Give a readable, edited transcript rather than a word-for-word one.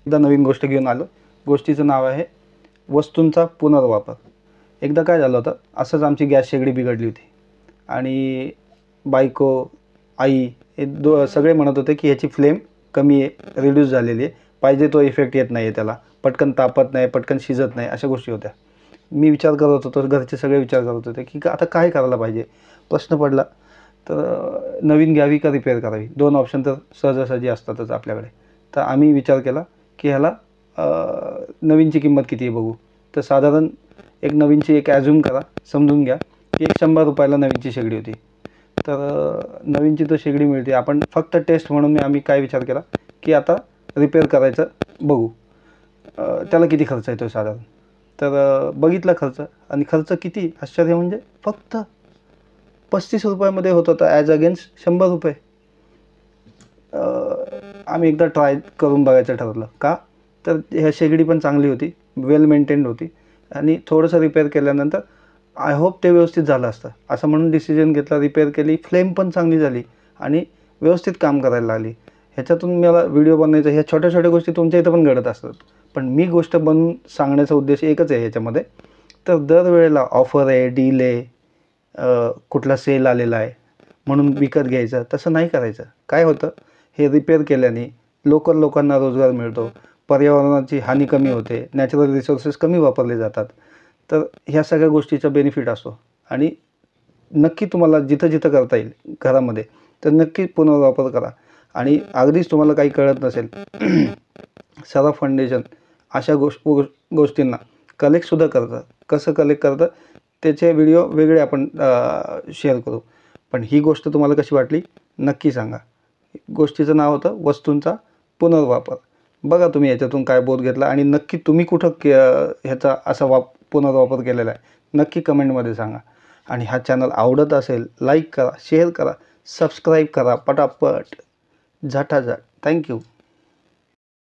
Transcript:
एकदा नवीन गोष्ट घेऊन आलो. गोष्टीचं नाव आहे वस्तूंचा पुनर्वापर. एकदा काय झालं होतं, असंच आमची गॅस शेगडी बिघडली होती आणि बायको, आई हे सगळे म्हणत होते की ह्याची फ्लेम कमी आहे, रिड्यूस झालेली आहे, पाहिजे तो इफेक्ट येत नाही आहे, त्याला पटकन तापत नाही, पटकन शिजत नाही, अशा गोष्टी होत्या. मी विचार करत होतो, घरचे सगळे विचार करत होते की आता काय करायला पाहिजे. प्रश्न पडला तर नवीन घ्यावी का रिपेअर करावी. 2 ऑप्शन तर सहजासहजी असतातच आपल्याकडे. तर आम्ही विचार केला की ह्याला नवीनची किंमत किती आहे बघू. तर साधारण एक नवीनची एक ॲझ्युम करा, समजून घ्या की ₹100 नवीनची शेगडी होती. तर नवीनची तर शेगडी मिळते. आपण फक्त टेस्ट म्हणून आम्ही काय विचार केला की आता रिपेअर करायचं बघू, त्याला किती खर्च येतो साधारण. तर बघितला खर्च, आणि खर्च किती आश्चर्य म्हणजे फक्त ₹35 होत होता ॲज अगेन्स्ट ₹100. आम्ही एकदा ट्राय करून बघायचं ठरवलं. का तर ह्या शेगडी पण चांगली होती, वेल मेंटेन्ड होती, आणि थोडंसं रिपेअर केल्यानंतर आय होप ते व्यवस्थित झालं असतं असं म्हणून डिसिजन घेतला. रिपेअर केली, फ्लेम पण चांगली झाली आणि व्यवस्थित काम करायला लागली. ह्याच्यातून मला व्हिडिओ बनवायचा, ह्या छोट्या छोट्या गोष्टी तुमच्या इथं पण घडत असतात, पण मी गोष्ट बनवून सांगण्याचा उद्देश एकच आहे ह्याच्यामध्ये. तर दरवेळेला ऑफर आहे, डील आहे, कुठला सेल आलेला आहे म्हणून विकत घ्यायचं, तसं नाही करायचं. काय होतं, हे रिपेअर केल्याने लोकांना रोजगार मिळतो, पर्यावरणाची हानी कमी होते, नॅचरल रिसोर्सेस कमी वापरले जातात. तर ह्या सगळ्या गोष्टीचा बेनिफिट असतो. आणि नक्की तुम्हाला जिथं जिथं करता येईल घरामध्ये तर नक्की पुनर्वापर करा. आणि अगदीच तुम्हाला काही कळत नसेल सराफ फाउंडेशन अशा गोष्टींना कलेक्टसुद्धा करतं. कसं कलेक्ट करतं त्याचे व्हिडिओ वेगळे आपण शेअर करू. पण ही गोष्ट तुम्हाला कशी वाटली नक्की सांगा. गोष्टीचं नाव होतं वस्तूंचा पुनर्वापर. बघा तुम्ही याच्यातून काय बोध घेतला, आणि नक्की तुम्ही कुठं ह्याचा असा पुनर्वापर केलेला आहे नक्की कमेंटमध्ये सांगा. आणि हा चॅनल आवडत असेल लाईक करा, शेअर करा, सबस्क्राईब करा पटापट, झटाझट. थँक्यू.